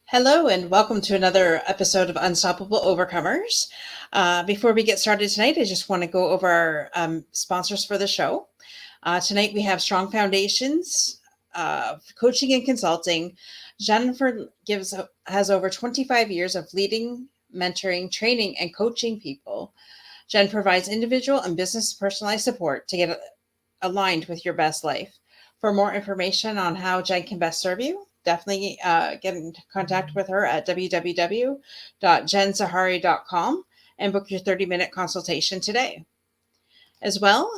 Hello, and welcome to another episode of Unstoppable Overcomers. Before we get started tonight, I just want to go over our sponsors for the show. Tonight, we have Strong Foundations, Coaching and Consulting. Jennifer has over 25 years of leading, mentoring, training, and coaching people. Jen provides individual and business personalized support to get aligned with your best life. For more information on how Jen can best serve you, definitely get in contact with her at www.jensahari.com and book your 30-minute consultation today. As well,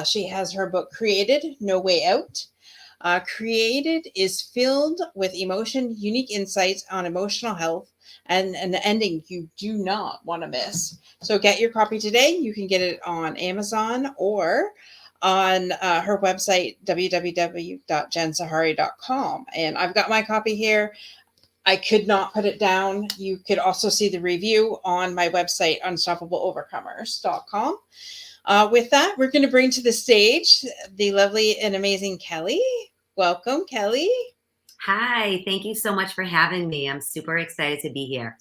she has her book Created, No Way Out. Created is filled with emotion, unique insights on emotional health, and an ending you do not want to miss. So get your copy today. You can get it on Amazon or on her website, www.jensahari.com. And I've got my copy here. I could not put it down. You could also see the review on my website, unstoppableovercomers.com. With that, we're going to bring to the stage the lovely and amazing Kelley. Welcome, Kelley. Hi, thank you so much for having me. I'm super excited to be here.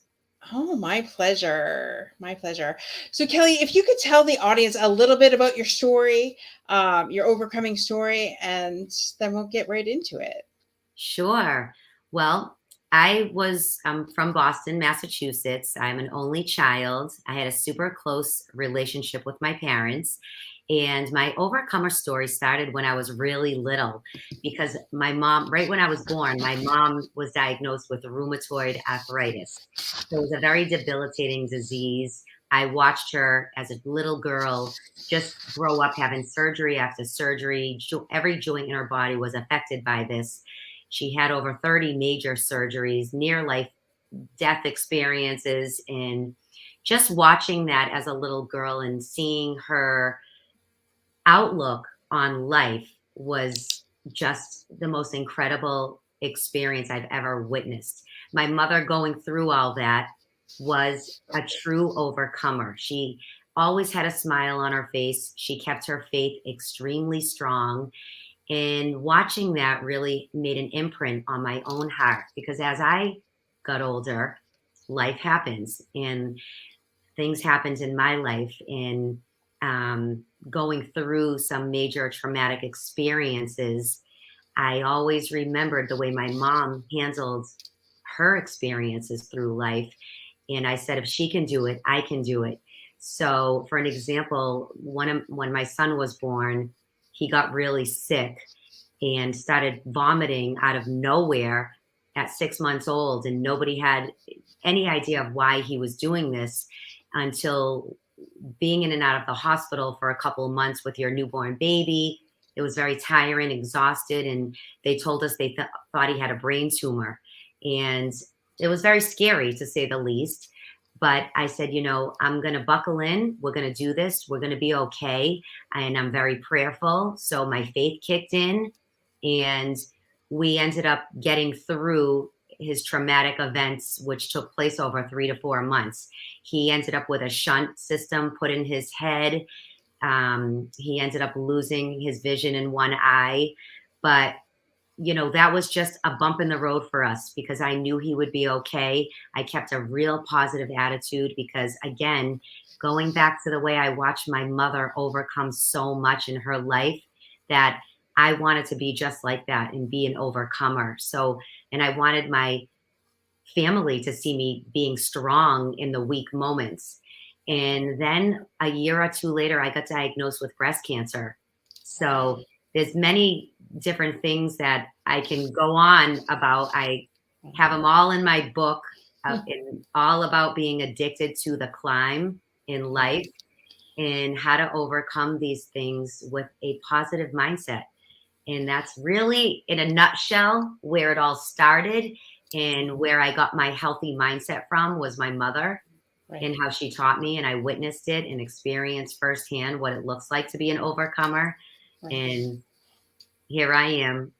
Oh, my pleasure. My pleasure. So, Kelley, if you could tell the audience a little bit about your story, your overcoming story, and then we'll get right into it. Sure. Well, I'm from Boston, Massachusetts. I'm an only child. I had a super close relationship with my parents. And my overcomer story started when I was really little because my mom, right when I was born, my mom was diagnosed with rheumatoid arthritis. So it was a very debilitating disease. I watched her as a little girl just grow up having surgery after surgery. Every joint in her body was affected by this. She had over 30 major surgeries, near life death experiences, and just watching that as a little girl and seeing her outlook on life was just the most incredible experience I've ever witnessed. My mother going through all that was a true overcomer. She always had a smile on her face. She kept her faith extremely strong. And watching that really made an imprint on my own heart because as I got older, life happens and things happened in my life. And going through some major traumatic experiences, I always remembered the way my mom handled her experiences through life. And I said, if she can do it, I can do it. So, for an example, when my son was born, he got really sick and started vomiting out of nowhere at 6 months old. And nobody had any idea of why he was doing this until being in and out of the hospital for a couple of months with your newborn baby. It was very tiring, exhausted, and they told us they thought he had a brain tumor. And it was very scary to say the least. But I said, I'm going to buckle in. We're going to do this. We're going to be okay. And I'm very prayerful. So my faith kicked in and we ended up getting through his traumatic events, which took place over 3 to 4 months. He ended up with a shunt system put in his head. He ended up losing his vision in one eye. But, that was just a bump in the road for us because I knew he would be okay. I kept a real positive attitude because, again, going back to the way I watched my mother overcome so much in her life, that I wanted to be just like that and be an overcomer. So, and I wanted my family to see me being strong in the weak moments. And then a year or two later, I got diagnosed with breast cancer. So there's many different things that I can go on about. I have them all in my book, and all about being addicted to the climb in life and how to overcome these things with a positive mindset. And that's really, in a nutshell, where it all started and where I got my healthy mindset from was my mother and how she taught me. And I witnessed it and experienced firsthand what it looks like to be an overcomer. And here I am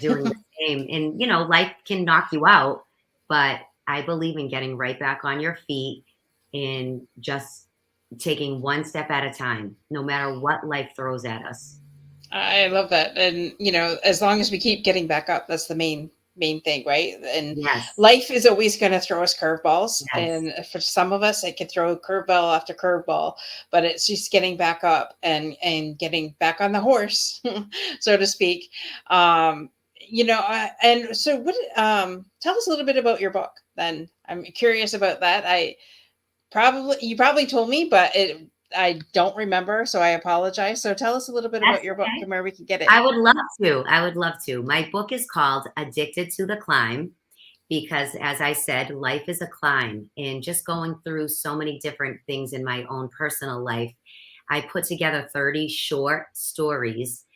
doing the same. And, life can knock you out, but I believe in getting right back on your feet and just taking one step at a time, no matter what life throws at us. I love that. And, as long as we keep getting back up, that's the main main thing, right? And Yes. life is always going to throw us curveballs. Yes. And for some of us, it can throw curveball after curveball, but it's just getting back up and getting back on the horse, so to speak. Um, and so tell us a little bit about your book then. I'm curious about that. You probably told me, but I don't remember, so I apologize. So tell us a little bit about That's your book okay. and where we can get it. I would love to. I would love to. My book is called Addicted to the Climb because, as I said, life is a climb. And just going through so many different things in my own personal life, I put together 30 short stories,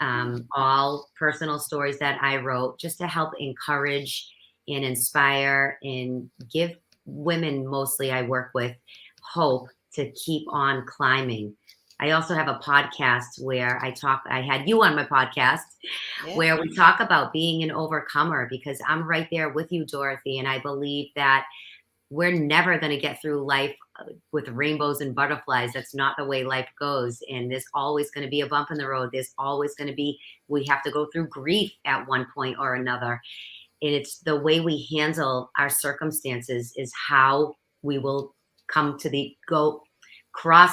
all personal stories that I wrote just to help encourage and inspire and give women, mostly I work with, hope to keep on climbing. I also have a podcast where I had you on my podcast Yeah. where we talk about being an overcomer because I'm right there with you, Dorothy. And I believe that we're never going to get through life with rainbows and butterflies. That's not the way life goes. And there's always going to be a bump in the road. There's always going to be, we have to go through grief at one point or another. And it's the way we handle our circumstances is how we will cross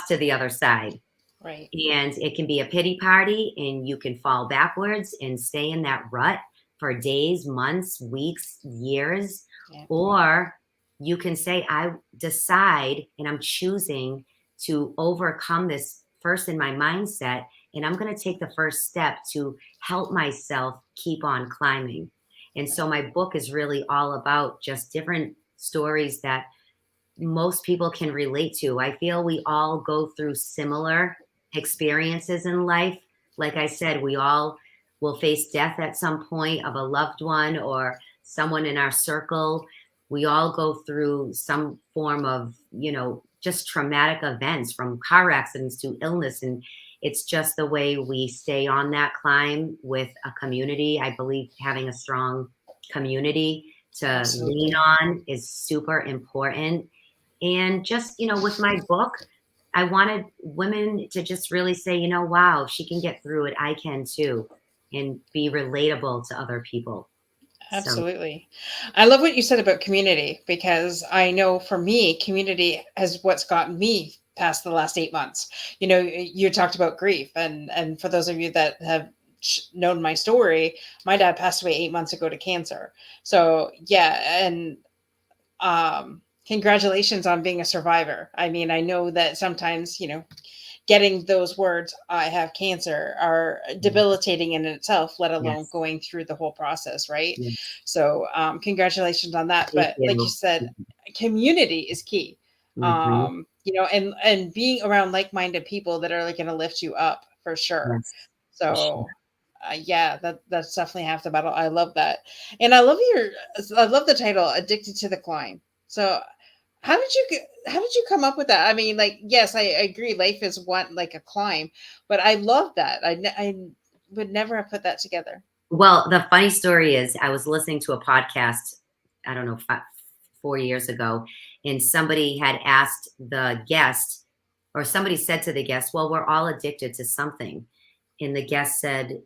to the other side. Right. And it can be a pity party and you can fall backwards and stay in that rut for days, months, weeks, years. Yeah. Or you can say, I decide and I'm choosing to overcome this first in my mindset. And I'm going to take the first step to help myself keep on climbing. And so my book is really all about just different stories that most people can relate to. I feel we all go through similar experiences in life. Like I said, we all will face death at some point of a loved one or someone in our circle. We all go through some form of, just traumatic events from car accidents to illness. And it's just the way we stay on that climb with a community. I believe having a strong community to lean Absolutely. on is super important. And just, with my book, I wanted women to just really say, wow, if she can get through it, I can too, and be relatable to other people. So, Absolutely. I love what you said about community because I know for me, community is what's gotten me past the last 8 months. You talked about grief, and for those of you that have known my story, my dad passed away 8 months ago to cancer. So yeah, and congratulations on being a survivor. I mean, I know that sometimes, getting those words, I have cancer, are debilitating in itself, let alone yes, going through the whole process, right? yes, So, congratulations on that. thank But like you you. said, community is key. Hmm. And being around like-minded people that are like going to lift you up for sure. Yes, for sure. So, yeah, that's definitely half the battle. I love that, and I love the title, "Addicted to the Climb." So, how did you come up with that? I mean, like, yes, I agree. Life is one like a climb, but I love that. I would never have put that together. Well, the funny story is, I was listening to a podcast, I don't know, 4 years ago, and somebody had asked the guest, or somebody said to the guest, well, we're all addicted to something. And the guest said,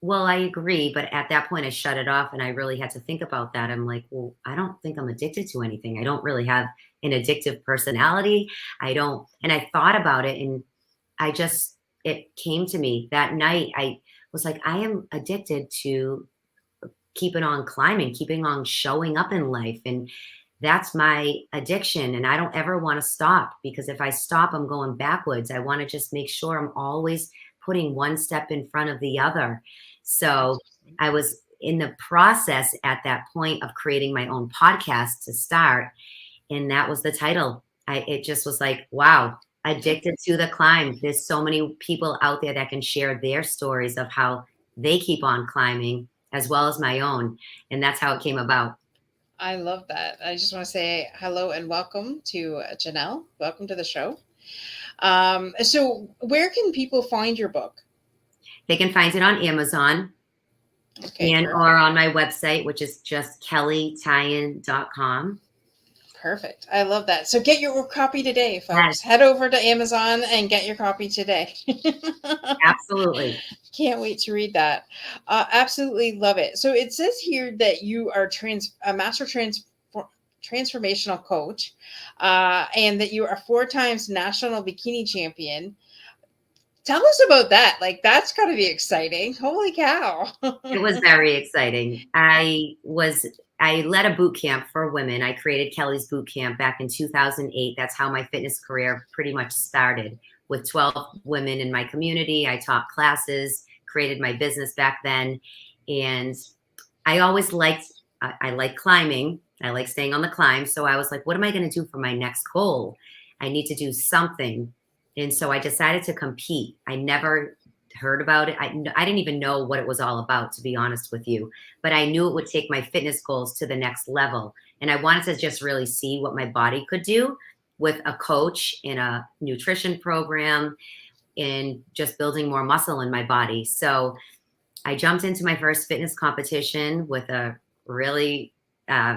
well, I agree. But at that point, I shut it off and I really had to think about that. I'm like, well, I don't think I'm addicted to anything. I don't really have an addictive personality. I don't. And I thought about it and it came to me that night. I was like, I am addicted to keeping on climbing, keeping on showing up in life. And that's my addiction. And I don't ever want to stop because if I stop, I'm going backwards. I want to just make sure I'm always putting one step in front of the other. So I was in the process at that point of creating my own podcast to start. And that was the title. It just was like, wow, addicted to the climb. There's so many people out there that can share their stories of how they keep on climbing as well as my own. And that's how it came about. I love that. I just want to say hello and welcome to Janelle. Welcome to the show. So where can people find your book? They can find it on Amazon Okay, and or perfect. on my website, which is just kelleytyan.com. Perfect. I love that. So get your copy today, Yes, folks. Head over to Amazon and get your copy today. absolutely. Can't wait to read that. Absolutely love it. So it says here that you are a master transformational coach, and that you are 4 times national bikini champion. Tell us about that. Like, that's got to be exciting. Holy cow. It was very exciting. I led a boot camp for women. I created Kelley's Boot Camp back in 2008. That's how my fitness career pretty much started, with 12 women in my community. I taught classes, created my business back then. And I always I like climbing. I like staying on the climb. So I was like, what am I going to do for my next goal? I need to do something. And so I decided to compete. I never heard about it. I didn't even know what it was all about, to be honest with you. But I knew it would take my fitness goals to the next level. And I wanted to just really see what my body could do with a coach in a nutrition program and just building more muscle in my body. So I jumped into my first fitness competition with a really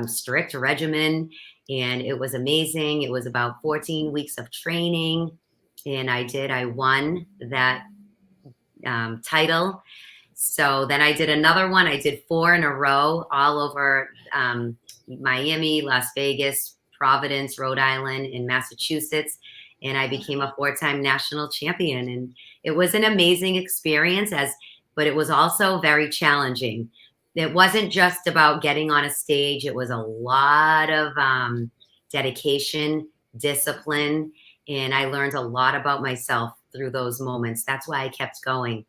strict regimen, and it was amazing. It was about 14 weeks of training, and I won that title. So then I did another one. I did 4 in a row all over Miami, Las Vegas, Providence, Rhode Island, and Massachusetts. And I became a 4-time national champion. And it was an amazing experience, but it was also very challenging. It wasn't just about getting on a stage. It was a lot of dedication, discipline, and I learned a lot about myself through those moments. That's why I kept going.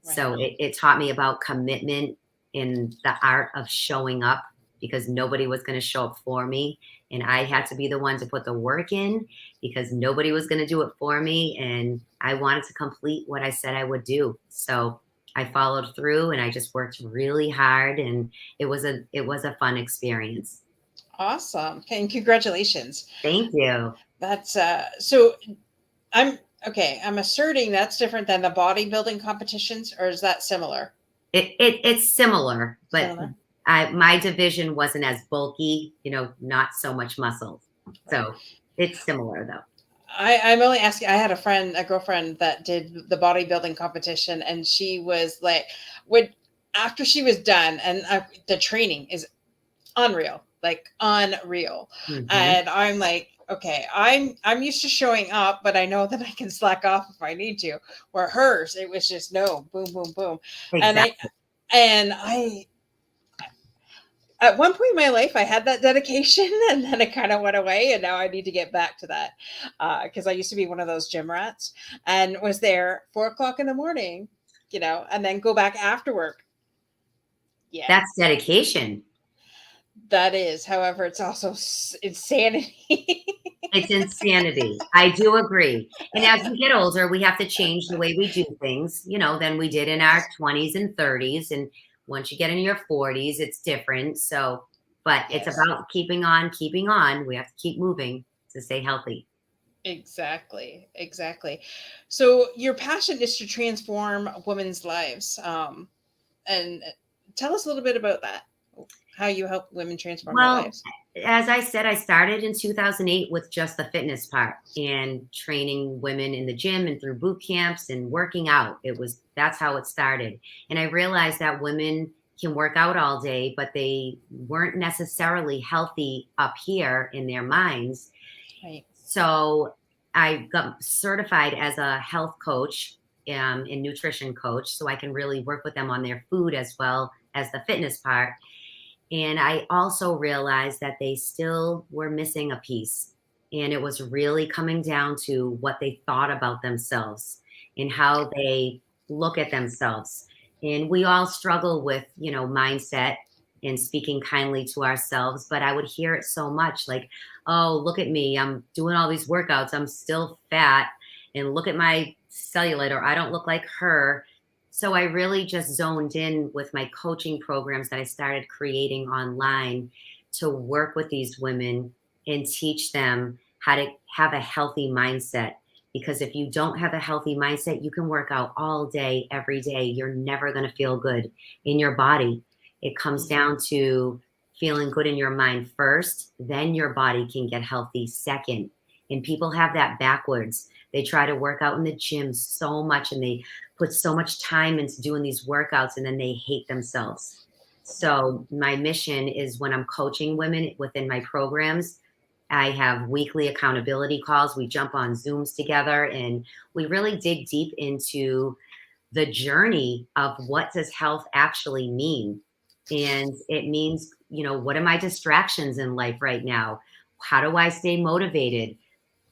Right. So it taught me about commitment in the art of showing up, because nobody was going to show up for me. And I had to be the one to put the work in, because nobody was going to do it for me. And I wanted to complete what I said I would do. So I followed through, and I just worked really hard, and it was a fun experience. Awesome. And congratulations. Thank you. That's so I'm okay. I'm asserting that's different than the bodybuilding competitions, or is that similar? It's similar, but Similar. my division wasn't as bulky, not so much muscle. So it's similar though. I'm only asking. I had a girlfriend that did the bodybuilding competition, and she was like, would after she was done, and the training is unreal, like unreal. Mm-hmm. And I'm like, okay, I'm used to showing up, but I know that I can slack off if I need to. Where hers, it was just no, boom, boom, boom. Exactly. And I at one point in my life, I had that dedication, and then it kind of went away. And now I need to get back to that, because I used to be one of those gym rats, and was there 4 o'clock in the morning, and then go back after work. Yeah, That's dedication. that is. However, it's also insanity. It's insanity. I do agree. And as we get older, we have to change the way we do things, than we did in our 20s and 30s. And once you get in your 40s, it's different. So, but it's Yes. about keeping on, keeping on. We have to keep moving to stay healthy. Exactly. So your passion is to transform women's lives. And tell us a little bit about that. How you help women transform their Well, lives. as I said, I started in 2008 with just the fitness part and training women in the gym and through boot camps and working out. That's how it started. And I realized that women can work out all day, but they weren't necessarily healthy up here in their minds. Right. So I got certified as a health coach and nutrition coach, so I can really work with them on their food as well as the fitness part. And I also realized that they still were missing a piece. And it was really coming down to what they thought about themselves and how they look at themselves. And we all struggle with, mindset and speaking kindly to ourselves. But I would hear it so much like, oh, look at me. I'm doing all these workouts. I'm still fat. And look at my cellulite, or I don't look like her. So I really just zoned in with my coaching programs that I started creating online to work with these women and teach them how to have a healthy mindset. Because if you don't have a healthy mindset, you can work out all day, every day. You're never going to feel good in your body. It comes down to feeling good in your mind first, then your body can get healthy second. And people have that backwards. They try to work out in the gym so much and they put so much time into doing these workouts and then they hate themselves. So my mission is when I'm coaching women within my programs, I have weekly accountability calls. We jump on Zooms together and we really dig deep into the journey of what does health actually mean. And it means, what are my distractions in life right now? How do I stay motivated?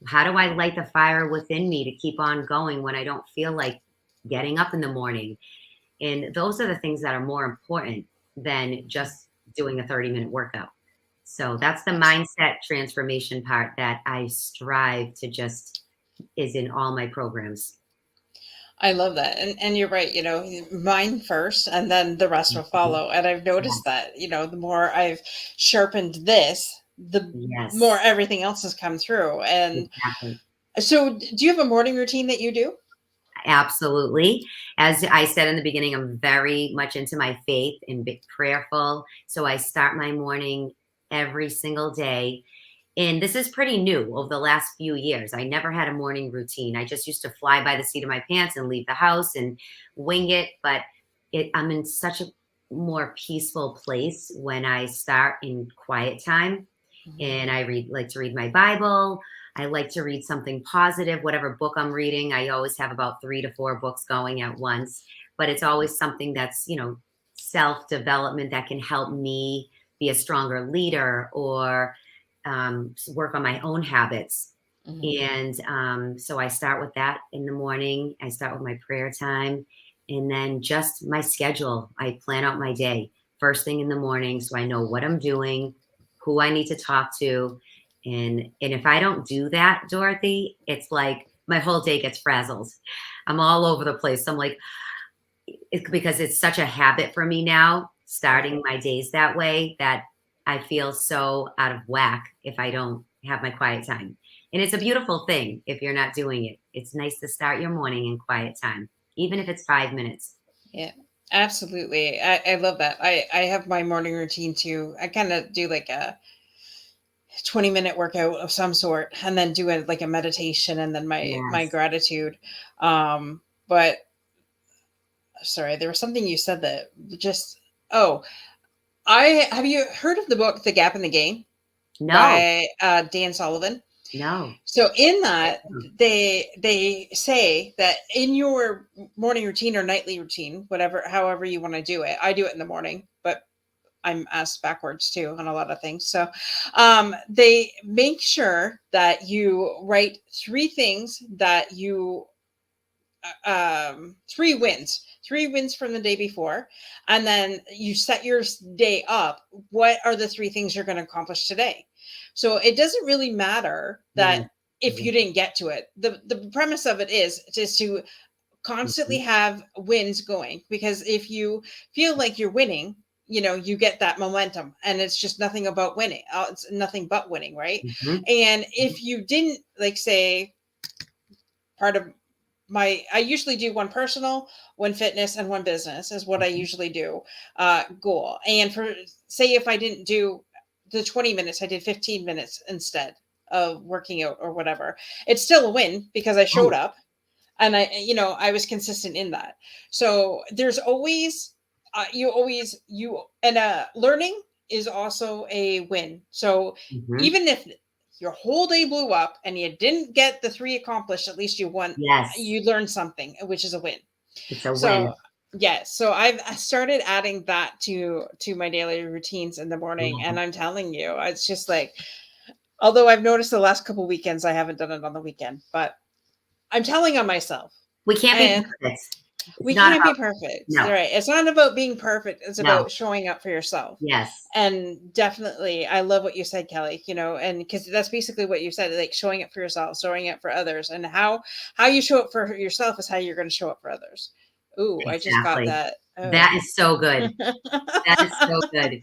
How do I light the fire within me to keep on going when I don't feel like getting up in the morning? And those are the things that are more important than just doing a 30-minute workout. So that's the mindset transformation part that I strive to just is in all my programs. I love that. And you're right, mine first and then the rest will follow. And I've noticed that, the more I've sharpened this, the Yes, more everything else has come through. And exactly. so do you have a morning routine that you do? Absolutely. As I said in the beginning, I'm very much into my faith and prayerful. So I start my morning every single day. And this is pretty new over the last few years. I never had a morning routine. I just used to fly by the seat of my pants and leave the house and wing it. But I'm in such a more peaceful place when I start in quiet time. And I like to read my Bible. I like to read something positive, whatever book I'm reading. I always have about 3 to 4 books going at once, but it's always something that's, self development that can help me be a stronger leader or work on my own habits. Mhm. And so I start with that in the morning. I start with my prayer time and then just my schedule. I plan out my day first thing in the morning so I know what I'm doing, who I need to talk to. And if I don't do that, Dorothy, it's like my whole day gets frazzled. I'm all over the place. So I'm like, because it's such a habit for me now, starting my days that way, that I feel so out of whack if I don't have my quiet time. And it's a beautiful thing if you're not doing it. It's nice to start your morning in quiet time, even if it's 5 minutes. Yeah, absolutely. I love that. I have my morning routine too. I kind of do like a 20-minute workout of some sort and then do like a meditation and then my Yes. gratitude. But sorry, there was something you said that just, oh, I have you heard of the book The Gap in the Gain No, by Dan Sullivan? no. So in that they say that in your morning routine or nightly routine, whatever however you want to do it. I do it in the morning, but I'm asked backwards too on a lot of things. So they make sure that you write 3 things that you 3 wins from the day before, and then you set your day up. What are the 3 things you're going to accomplish today? So it doesn't really matter that Mm, if you mhm, didn't get to it. The premise of it is just to constantly mhm, have wins going, because if you feel like you're winning, you get that momentum and it's just nothing about winning. It's nothing but winning, right? mhm, And if you didn't, like, say, part of I usually do one personal, one fitness, and one business is what I mhm. usually do, goal. And for, say, if I didn't do the 20 minutes, I did 15 minutes instead of working out or whatever. It's still a win because I showed Right. up and I was consistent in that. So there's always, learning is also a win. So Mhm. even if your whole day blew up and you didn't get the 3 accomplished, at least Yes, you learned something, which is a win. it's a win. So yes, so I started adding that to my daily routines in the morning, Yeah. and I'm telling you, it's just like, although I've noticed the last couple weekends I haven't done it on the weekend, but I'm telling on myself. We can't be And perfect. It's we not can't be about perfect. no, Right. It's not about being perfect. It's no. about showing up for yourself. Yes, And definitely, I love what you said, Kelly, and because that's basically what you said, like showing up for yourself, showing up for others, and how you show up for yourself is how you're going to show up for others. Ooh, I just got exactly. that. Oh. That is so good. That is so good.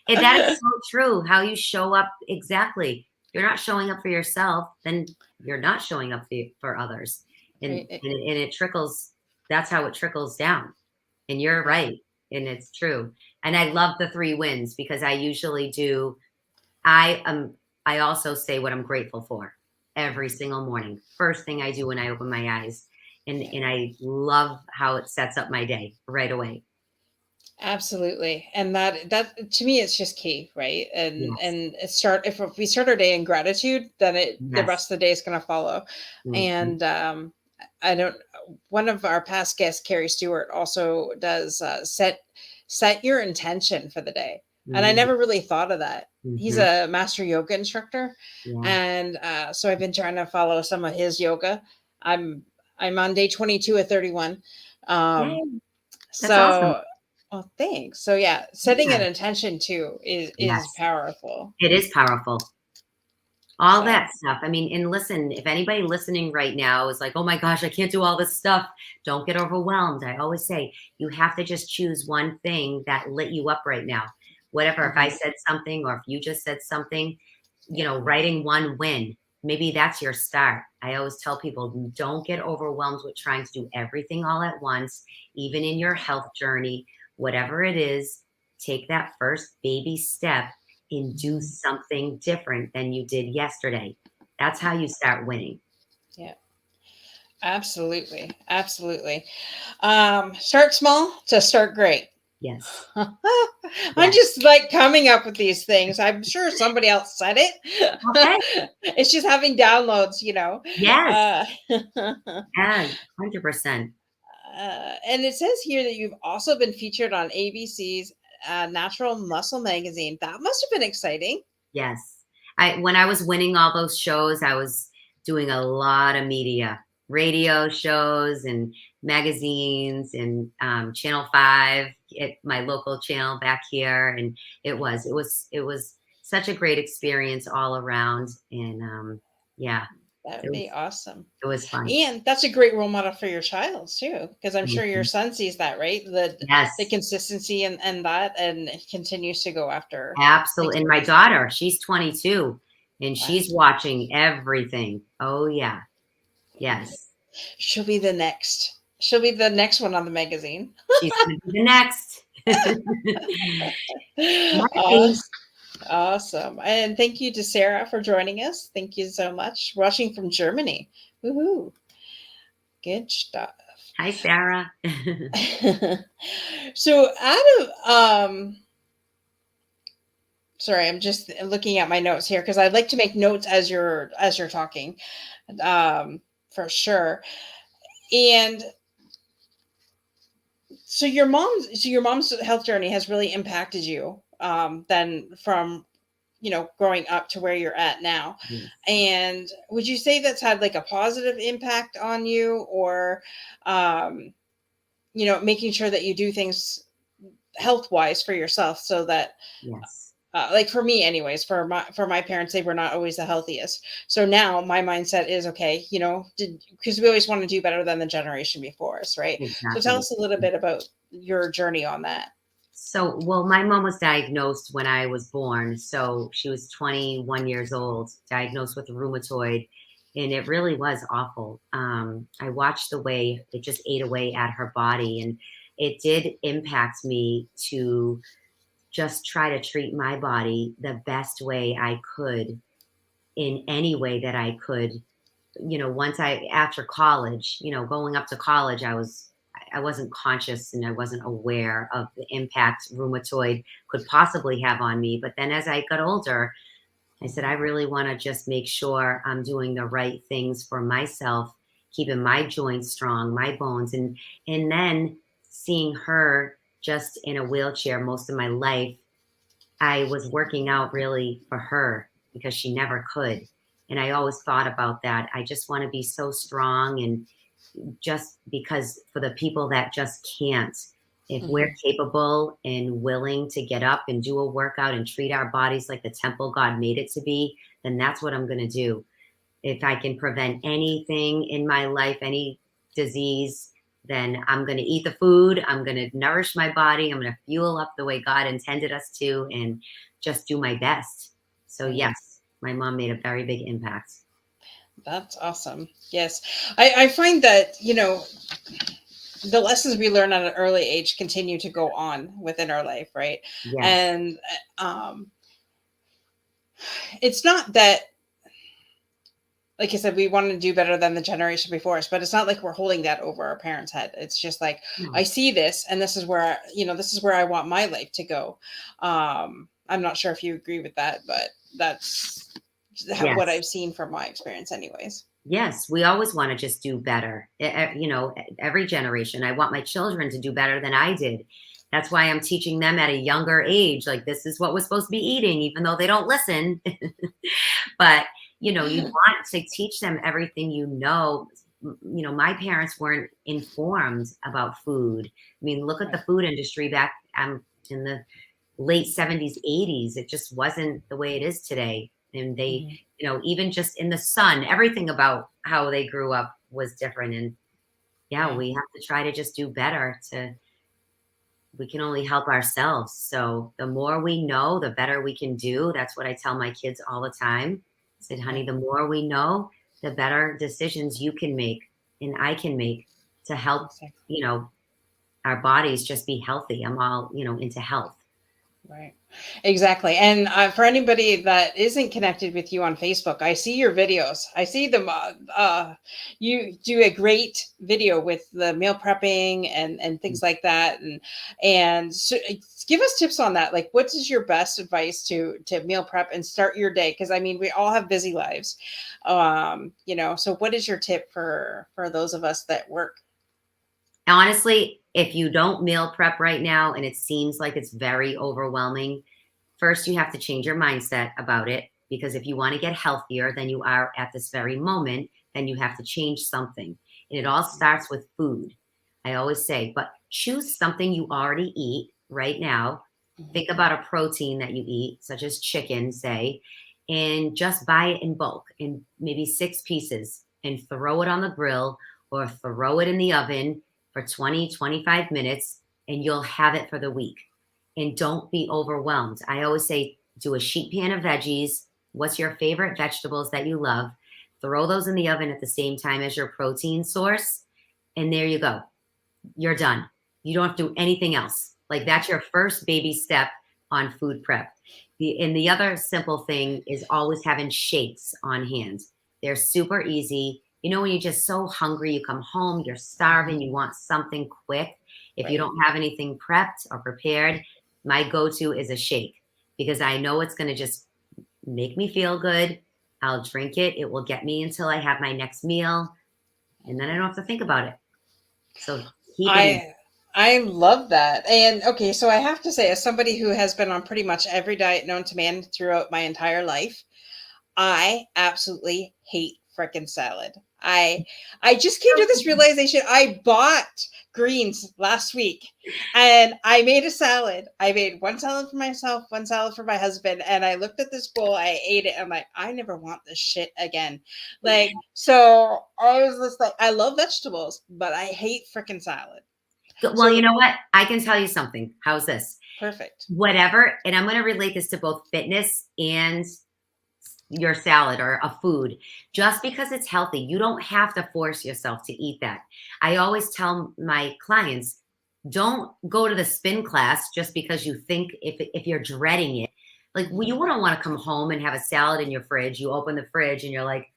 And that is so true, how you show up exactly. You're not showing up for yourself, then you're not showing up for others. And Right. and it trickles, that's how it trickles down. And you're Yeah. right, and it's true. And I love the 3 wins because I usually do. I also say what I'm grateful for every single morning. First thing I do when I open my eyes. And I love how it sets up my day right away. Absolutely. And that to me it's just key, right? Yes. And it start if we start our day in gratitude, then the Yes. rest of the day is going to follow. Mhm. And I don't one of our past guests, Carrie Stewart, also does set your intention for the day. And I Mhm. never really thought of that. He's Mhm. a master yoga instructor, Yeah. and so I've been trying to follow some of his yoga. I'm I'm on day 22 of 31. Um, Yay. That's awesome. so well, thanks. So yeah, setting Yeah. an intention too is Yes. powerful. It is powerful. All So that stuff. I mean, and listen, if anybody listening right now is like, "Oh my gosh, I can't do all this stuff." Don't get overwhelmed. I always say, you have to just choose one thing that lit you up right now. Whatever, if I mhm, said something or if you just said something, yeah, writing one win, maybe that's your start. I always tell people, don't get overwhelmed with trying to do everything all at once, even in your health journey, whatever it is, take that first baby step and do something different than you did yesterday. That's how you start winning. yeah, absolutely, absolutely. Start small to start great. Yes. I'm Yes. just like coming up with these things. I'm sure somebody else said it. Okay. It's just having downloads, you know. Yes. Uh, Yeah. 100%. and it says here that you've also been featured on ABC's Natural Muscle magazine. That must have been exciting. Yes. When I was winning all those shows, I was doing a lot of media, radio shows and magazines and Channel 5 at my local channel back here. And it was such a great experience all around. And yeah, That it would be was, awesome. it was fun. And that's a great role model for your child too, because I'm sure your Mhm. son sees that, right? The Yes, consistency and that, and continues to go after things absolutely. And for my himself. daughter, she's 22 and Wow. she's watching everything. Oh, yeah. Yes. She'll be the next. She'll be the next one on the magazine. She's gonna be the next. Might Awesome. Awesome. And thank you to Sarah for joining us. Thank you so much. Watching from Germany. Woohoo. Good stuff. Hi, Sarah. So out of sorry, I'm just looking at my notes here because I'd like to make notes as you're talking. For sure. And so your mom's health journey has really impacted you then from growing up to where you're at now. Yes. And would you say that's had like a positive impact on you, or um making sure that you do things health wise for yourself so that Yes. like for me anyways, for my parents, they were not always the healthiest. So now my mindset is okay, because we always want to do better than the generation before us, right? So tell Exactly. us a little bit about your journey on that. So, well, my mom was diagnosed when I was born. So she was 21 years old, diagnosed with rheumatoid, and it really was awful. I watched the way it just ate away at her body, and it did impact me to just try to treat my body the best way I could in any way that I could. Once after college, going up to college, I wasn't conscious and I wasn't aware of the impact rheumatoid could possibly have on me. But then as I got older, I said, I really want to just make sure I'm doing the right things for myself, keeping my joints strong, my bones. And then seeing her just in a wheelchair most of my life, I was working out really for her because she never could. And I always thought about that. I just want to be so strong, and just because for the people that just can't, if we're Mhm. capable and willing to get up and do a workout and treat our bodies like the temple God made it to be, then that's what I'm going to do. If I can prevent anything in my life, any disease, then I'm going to eat the food. I'm going to nourish my body. I'm going to fuel up the way God intended us to and just do my best. So, Right. yes, my mom made a very big impact. That's awesome. Yes. I find that, the lessons we learn at an early age continue to go on within our life, right? Yes. And it's not that, like I said, we want to do better than the generation before us, but it's not like we're holding that over our parents' head. It's just like, I No. see this, and this is where, this is where I want my life to go. I'm not sure if you agree with that, but that's what Yes. I've seen from my experience anyways. Yes, we always want to just do better. Every generation. I want my children to do better than I did. That's why I'm teaching them at a younger age. Like, this is what we're supposed to be eating, even though they don't listen. But, you want to teach them everything you know. My parents weren't informed about food. I mean, look at the Right. food industry back in the late 70s, 80s. It just wasn't the way it is today. And they, Mhm. even just in the sun, everything about how they grew up was different. And yeah, Yeah. we have to try to just do better we can only help ourselves. So the more we know, the better we can do. That's what I tell my kids all the time. I said, honey, Right. the more we know, the better decisions you can make and I can make to help, Exactly. our bodies just be healthy. I'm all, into health. Right. Exactly. And for anybody that isn't connected with you on Facebook, I see your videos. I see them. You do a great video with the meal prepping and things like that. And so, give us tips on that. Like, what is your best advice to meal prep and start your day? Because I mean, we all have busy lives. So what is your tip for those of us that work? Honestly, if you don't meal prep right now and it seems like it's very overwhelming, first you have to change your mindset about it, because if you want to get healthier than you are at this very moment, then you have to change something. And it all starts with food. I always say, but choose something you already eat right now. Mhm. Think about a protein that you eat, such as chicken, say, and just buy it in bulk in maybe 6 pieces and throw it on the grill or throw it in the oven for 20, 25 minutes, and you'll have it for the week. And don't be overwhelmed. I always say, do a sheet pan of veggies. What's your favorite vegetables that you love? Throw those in the oven at the same time as your protein source. And there you go. You're done. You don't have to do anything else. Like, that's your first baby step on food prep. And the other simple thing is always having shakes on hand. They're super easy. When you're just so hungry, you come home, you're starving, you want something quick. If you Right. don't have anything prepped or prepared, my go-to is a shake, because I know it's going to just make me feel good. I'll drink it. It will get me until I have my next meal. And then I don't have to think about it. So keep it in. I love that. And okay, so I have to say, as somebody who has been on pretty much every diet known to man throughout my entire life, I absolutely hate frickin' salad. I just came to this realization. I bought greens last week and I made a salad. I made one salad for myself, one salad for my husband, and I looked at this bowl, I ate it, I'm like, I never want this shit again. Like, so I was just like, I love vegetables, but I hate frickin' salad. Well, you So know what? I can tell you something. How's this? perfect. Whatever, and I'm going to relate this to both fitness and your salad or a food. Just because it's healthy, you don't have to force yourself to eat that. I always tell my clients, don't go to the spin class just because you think, if you're dreading it. Like, well, you wouldn't want to come home and have a salad in your fridge. You open the fridge and you're like,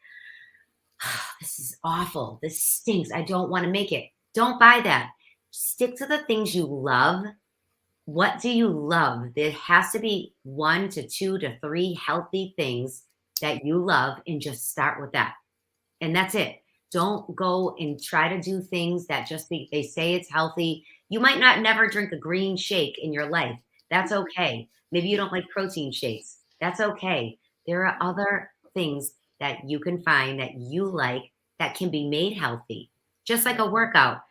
this is awful. This stinks. I don't want to make it. Don't buy that. Stick to the things you love. What do you love? There has to be 1 to 2 to 3 healthy things that you love, and just start with that. And that's it. Don't go and try to do things that just they say it's healthy. You might not never drink a green shake in your life. That's okay. Maybe you don't like protein shakes. That's okay. There are other things that you can find that you like that can be made healthy. Just like a workout.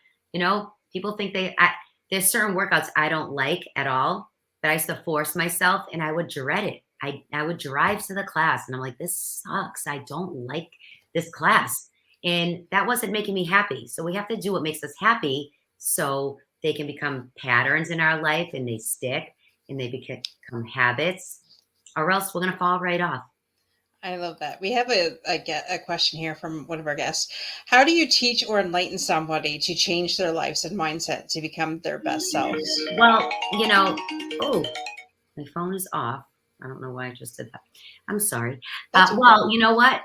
People think there's certain workouts I don't like at all, but I used to force myself and I would dread it. I would drive to the class and I'm like, this sucks. I don't like this class. And that wasn't making me happy. So we have to do what makes us happy so they can become patterns in our life and they stick and they become habits, or else we're going to fall right off. I love that. We have a question here from one of our guests. How do you teach or enlighten somebody to change their lives and mindset to become their best selves? Well, oh, my phone is off. I don't know why I just did that. I'm sorry. That's okay. Well, you know what?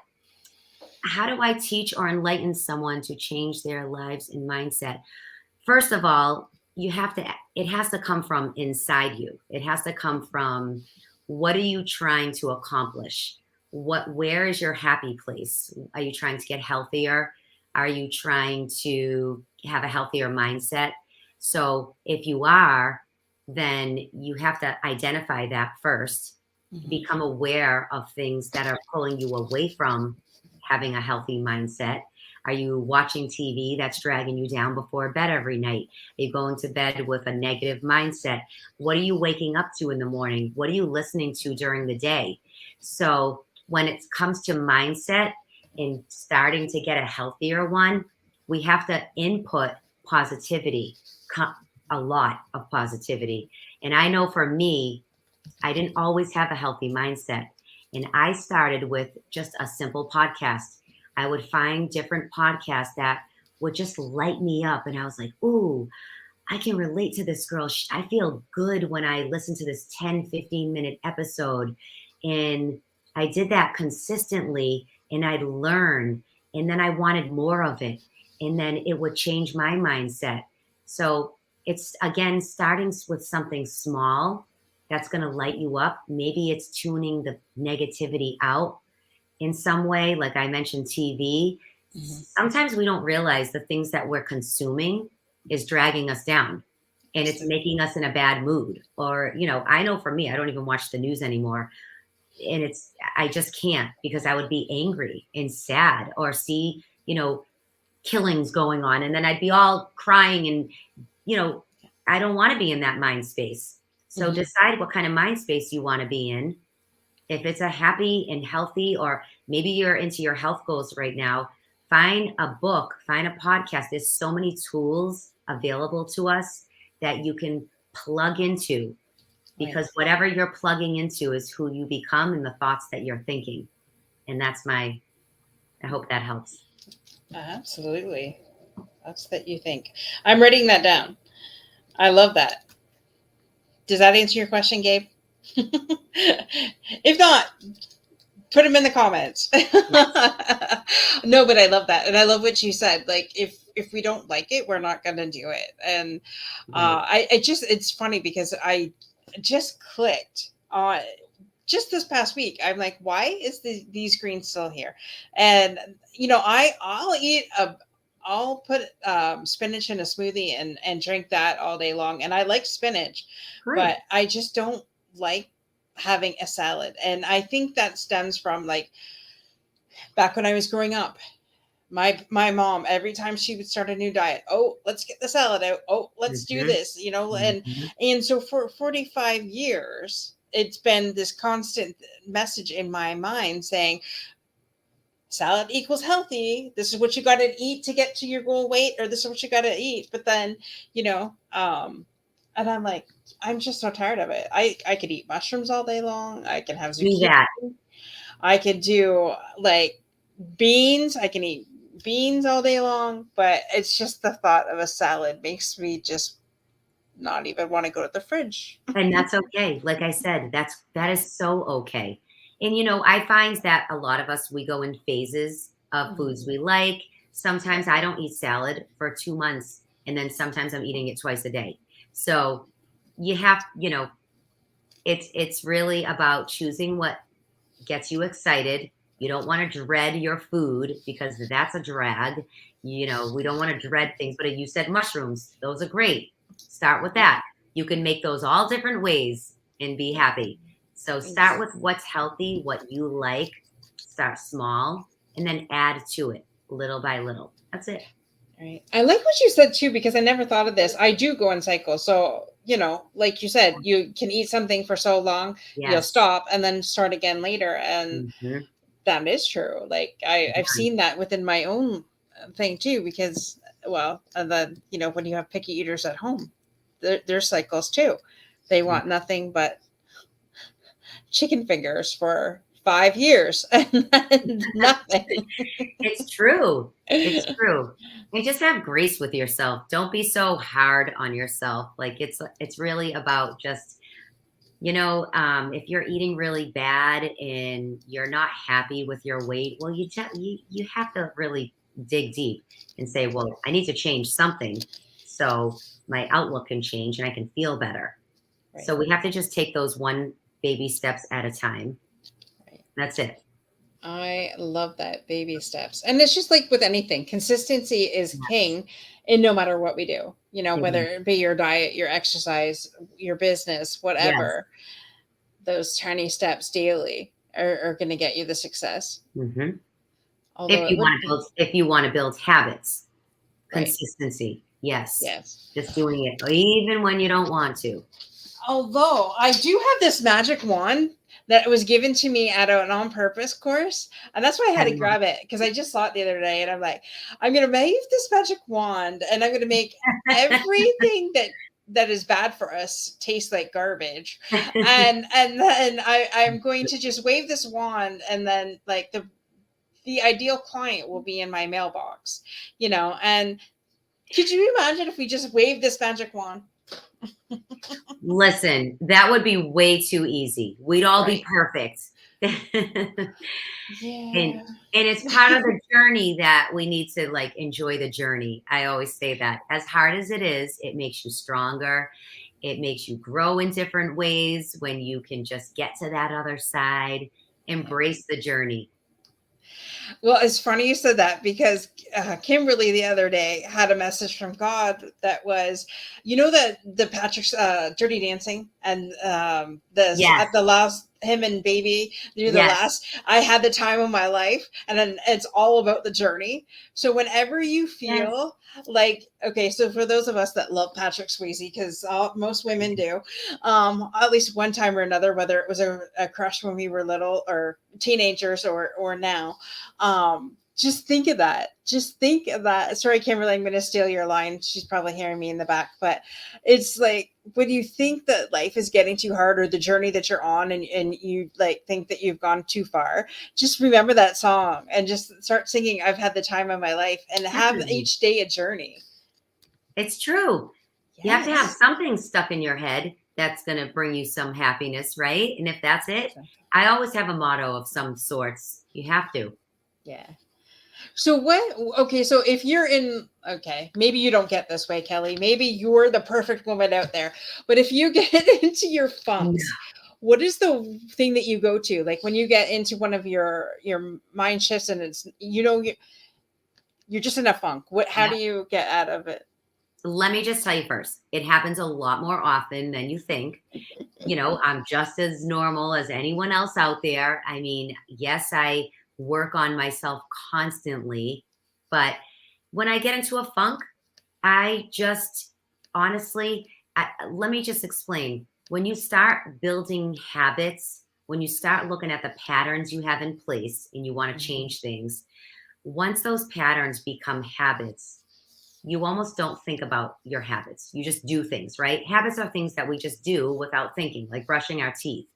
How do I teach or enlighten someone to change their lives and mindset? First of all, it has to come from inside you. It has to come from, what are you trying to accomplish? Where is your happy place? Are you trying to get healthier? Are you trying to have a healthier mindset? So if you are, then you have to identify that first, Mhm. become aware of things that are pulling you away from having a healthy mindset. Are you watching TV that's dragging you down before bed every night? Are you going to bed with a negative mindset? What are you waking up to in the morning? What are you listening to during the day? So when it comes to mindset and starting to get a healthier one, we have to input positivity, a lot of positivity. And I know for me, I didn't always have a healthy mindset. And I started with just a simple podcast. I would find different podcasts that would just light me up. And I was like, ooh, I can relate to this girl. I feel good when I listen to this 10, 15-minute episode. And I did that consistently and I'd learn. And then I wanted more of it. And then it would change my mindset. So it's, again, starting with something small that's going to light you up. Maybe it's tuning the negativity out in some way. Like I mentioned, TV. Mhm. Sometimes we don't realize the things that we're consuming is dragging us down and it's making us in a bad mood. Or, I know for me, I don't even watch the news anymore. And I just can't, because I would be angry and sad, or see, killings going on. And then I'd be all crying and, you know, I don't want to be in that mind space. So Mhm. decide what kind of mind space you want to be in. If it's a happy and healthy, or maybe you're into your health goals right now, find a book, find a podcast. There's so many tools available to us that you can plug into, Right. because whatever you're plugging into is who you become and the thoughts that you're thinking. And I hope that helps. Absolutely. That's that you think. I'm writing that down. I love that. Does that answer your question, Gabe? If not, put them in the comments. No, but I love that, and I love what you said. Like, if we don't like it, we're not gonna do it. And Right. I just, it's funny because I just clicked on just this past week. I'm like, why is these greens still here? And I'll eat a. I'll put spinach in a smoothie and drink that all day long. And I like spinach, Good. but I just don't like having a salad. And I think that stems from, like, back when I was growing up. My mom, every time she would start a new diet, oh, let's get the salad out. Oh, let's do Hmm. this, and Hmm. so for 45 years, it's been this constant message in my mind saying salad equals healthy. This is what you got to eat to get to your goal weight, or this is what you got to eat. But then, and I'm like, I'm just so tired of it. I could eat mushrooms all day long. I can have Do zucchini. that. I could do, like, beans. I can eat beans all day long, but it's just the thought of a salad makes me just not even want to go to the fridge. And that's okay. Like I said, that is so okay. And I find that a lot of us, we go in phases of foods we like. Sometimes I don't eat salad for 2 months, and then sometimes I'm eating it twice a day. So you have, it's really about choosing what gets you excited. You don't want to dread your food, because that's a drag. We don't want to dread things, but you said mushrooms, those are great. Start with that. You can make those all different ways and be happy. So start with what's healthy, what you like. Start small and then add to it little by little. That's it. Right. I like what you said too, because I never thought of this. I do go in cycles. So, like you said, you can eat something for so long, you'll Yes. stop and then start again later. And Mhm. that is true. Like, I've seen that within my own thing too, because, well, and then, when you have picky eaters at home, their cycles too. They Yeah. want nothing but chicken fingers for 5 years and nothing. It's true. It's true. And just have grace with yourself. Don't be so hard on yourself. Like it's really about just, if you're eating really bad and you're not happy with your weight, well, you have to really dig deep and say, well, I need to change something so my outlook can change and I can feel better. Right. So we have to just take those one baby steps at a time. Right. That's it. I love that, baby steps. And it's just like with anything, consistency is Yeah. king in no matter what we do, whether Mhm. it be your diet, your exercise, your business, Yes. whatever, those tiny steps daily are going to get you the success. hmm Although it would be, If you want to build habits, right. consistency. Yes. Yes. Just doing it even when you don't want to. Although I do have this magic wand that was given to me at an on purpose course. And that's why I had to grab it because I just saw it the other day and I'm like, I'm going to wave this magic wand and I'm going to make everything that is bad for us taste like garbage. And then I'm going to just wave this wand and then like the ideal client will be in my mailbox, and could you imagine if we just waved this magic wand? Listen, that would be way too easy. We'd all be Right. perfect. and Yeah. and it's part of the journey that we need to like enjoy the journey. I always say that. As hard as it is, it makes you stronger. It makes you grow in different ways when you can just get to that other side. Embrace the journey. Well, it's funny you said that because Kimberly the other day had a message from God that was, that the Patrick's Dirty Dancing and Yes. at the last him and baby near the Yes. last, I had the time of my life, and then it's all about the journey. So whenever you Yes. feel like, okay, so for those of us that love Patrick Swayze, because most women do, at least one time or another, whether it was a crush when we were little or teenagers or now, just think of that. Just think of that. Sorry, Kimberly, I'm going to steal your line. She's probably hearing me in the back, but it's like when you think that life is getting too hard or the journey that you're on and you like think that you've gone too far, just remember that song and just start singing I've had the time of my life and have each day a journey. It's true. You have to have Yes. something stuck in your head that's going to bring you some happiness, right? And if that's it, I always have a motto of some sorts. You have to. Yeah. So so if you're okay, maybe you don't get this way, Kelley. Maybe you're the perfect woman out there. But if you get into your funks, what is the thing that you go to? Like when you get into one of your mind shifts and it's, you're just in a funk. How Yeah. do you get out of it? Let me just tell you first, it happens a lot more often than you think. I'm just as normal as anyone else out there. I mean, yes, I work on myself constantly, but when I get into a funk, I just honestly, let me just explain. When you start building habits, when you start looking at the patterns you have in place and you want to change things, once those patterns become habits, you almost don't think about your habits. You just do things, right? Habits are things that we just do without thinking, like brushing our teeth.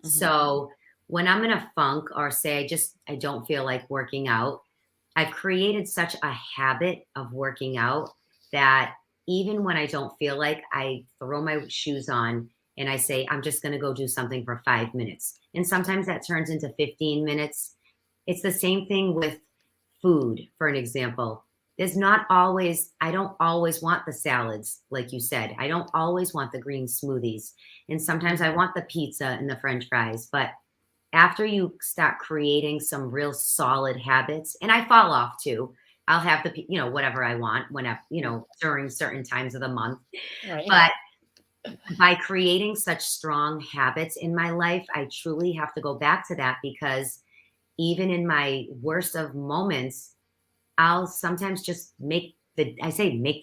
So when I'm in a funk or say I don't feel like working out, I've created such a habit of working out that even when I don't feel like, I throw my shoes on and I say, I'm just going to go do something for 5 minutes. And sometimes that turns into 15 minutes. It's the same thing with food, for an example. I don't always want the salads, like you said. I don't always want the green smoothies. And sometimes I want the pizza and the French fries. But after you start creating some real solid habits, and I fall off too, I'll have whatever I want whenever, during certain times of the month. Right. But by creating such strong habits in my life, I truly have to go back to that because even in my worst of moments, I'll sometimes just make the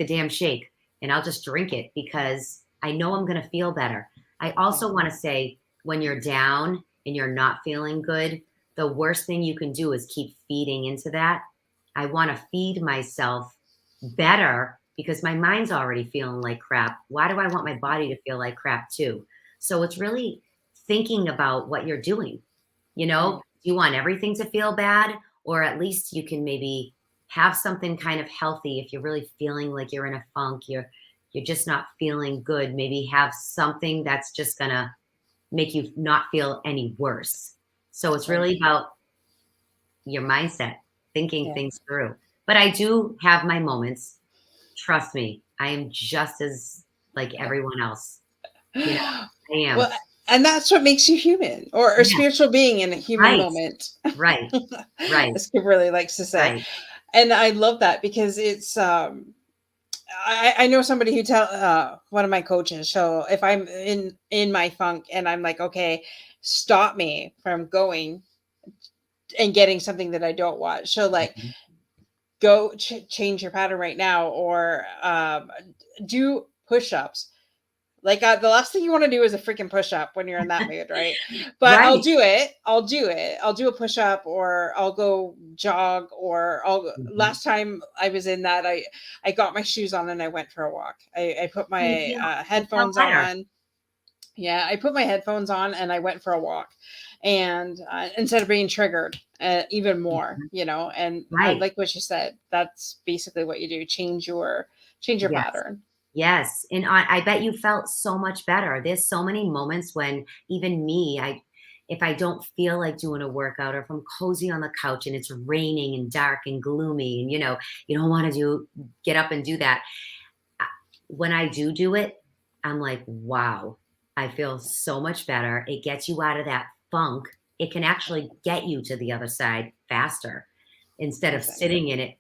damn shake and I'll just drink it because I know I'm going to feel better. I also want to say when you're down and you're not feeling good, the worst thing you can do is keep feeding into that. I want to feed myself better because my mind's already feeling like crap. Why do I want my body to feel like crap too? So it's really thinking about what you're doing. you want everything to feel bad? Or at least you can maybe have something kind of healthy if you're really feeling like you're in a funk, you're just not feeling good. Maybe have something that's just gonna make you not feel any worse. So it's Right. really about your mindset, thinking Yeah. things through. But I do have my moments. Trust me, I am just as like everyone else. You know, I am. Well, and that's what makes you human, or a Yeah, spiritual being in a human right, moment, right, right, as Kimberly likes to say. right. And I love that because it's I know somebody who tell one of my coaches. So if I'm in my funk and I'm like, okay, stop me from going and getting something that I don't want. So like, Mhm. go change your pattern right now, or do push-ups. Like, the last thing you want to do is a freaking push up when you're in that mood, right? But I'll Right. do it. I'll do it. I'll do a push up, or I'll go jog, or I'll. Mhm. Last time I was in that, I got my shoes on and I went for a walk. I put my You feel headphones better. on. Yeah, I put my headphones on and I went for a walk, and instead of being triggered even more, Mhm. and I Right. like what you said. That's basically what you do. Change your Yes. pattern. Yes, and I bet you felt so much better. There's so many moments when even me, if I don't feel like doing a workout, or if I'm cozy on the couch and it's raining and dark and gloomy and you don't want to get up and do that. I- When I do it, I'm like, wow, I feel so much better. It gets you out of that funk. It can actually get you to the other side faster instead of Exactly. sitting in it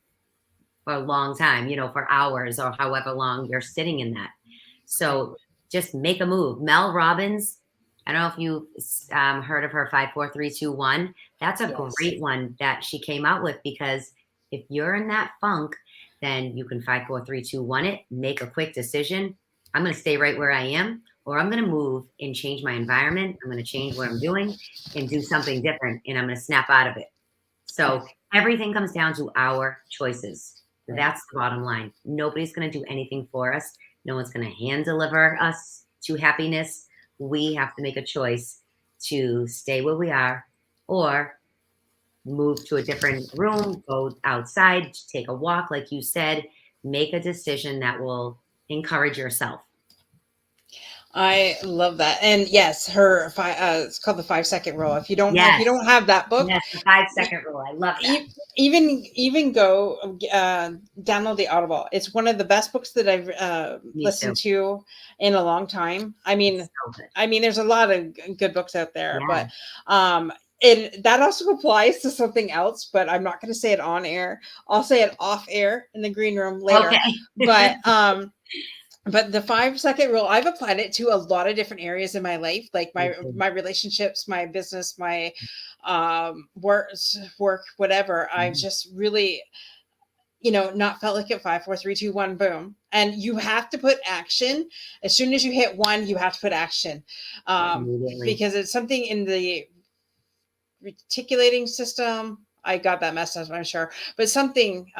for a long time, for hours or however long you're sitting in that. Yeah. So just make a move. Mel Robbins, I don't know if you heard of her 5 4 3 2 1. That's a Yes. great one that she came out with, because if you're in that funk, then you can 5 4 3 2 1 it, make a quick decision. I'm going to stay right where I am, or I'm going to move and change my environment. I'm going to change what I'm doing and do something different, and I'm going to snap out of it. Yeah. So everything comes down to our choices. Right. That's the bottom line. Nobody's going to do anything for us. No one's going to hand deliver us to happiness. We have to make a choice to stay where we are, or move to a different room, go outside, take a walk, like you said, make a decision that will encourage yourself. I love that. And yes, her it's called the 5 second rule. If you Yes. don't have that book, Yes. The 5 second rule. I love that. even go download the Audible. It's one of the best books that I've Me too. listened to in a long time. I It's mean, so good. there's a lot of good books out there, Yeah. but and that also applies to something else, but I'm not going to say it on air. I'll say it off air in the green room later. Okay. But the 5 second rule, I've applied it to a lot of different areas in my life, like Me my too. my relationships, my business, my work, whatever. I've Mhm. just really, not felt like it. 5 4 3 2 1, boom. And you have to put action. As soon as you hit one, you have to put action. Immediately. Because it's something in the reticulating system. I got that messed up, I'm sure, but something,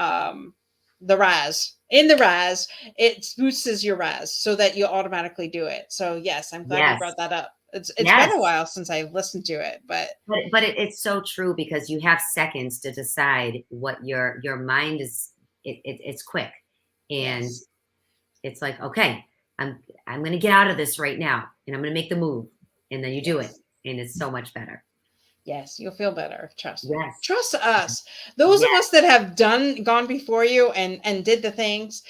the RAS, in the RAS, it boosts your RAS so that you automatically do it. So yes, I'm glad you Yes. brought that up. It's been a Yes. while since I listened to it, but But it's so true, because you have seconds to decide what your mind is. It's quick, and yes, it's like, okay, I'm going to get out of this right now, and I'm going to make the move, and then you do it, yes, and it's so much better. yes, you'll feel better. Trust me. Yes. Trust us. Those of Yes. us that have gone before you and did the things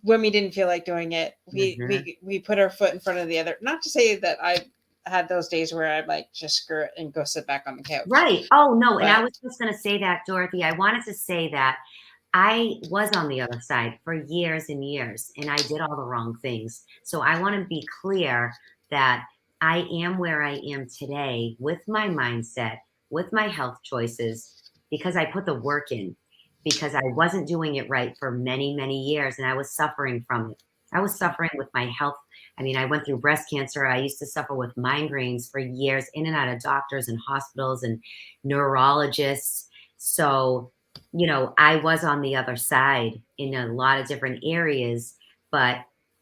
when we didn't feel like doing it. We Hmm. we we put our foot in front of the other. Not to say that I had those days where I'm like, just screw it and go sit back on the couch, Right. Oh no. And I but was just going to say that, Dorothy. I wanted to say that I was on the other side for years and years, and I did all the wrong things. So I want to be clear that I am where I am today with my mindset, with my health choices, because I put the work in, because I wasn't doing it right for many, many years, and I was suffering from it. I was suffering with my health. I mean, I went through breast cancer. I used to suffer with migraines for years, in and out of doctors and hospitals and neurologists. So, I was on the other side in a lot of different areas, but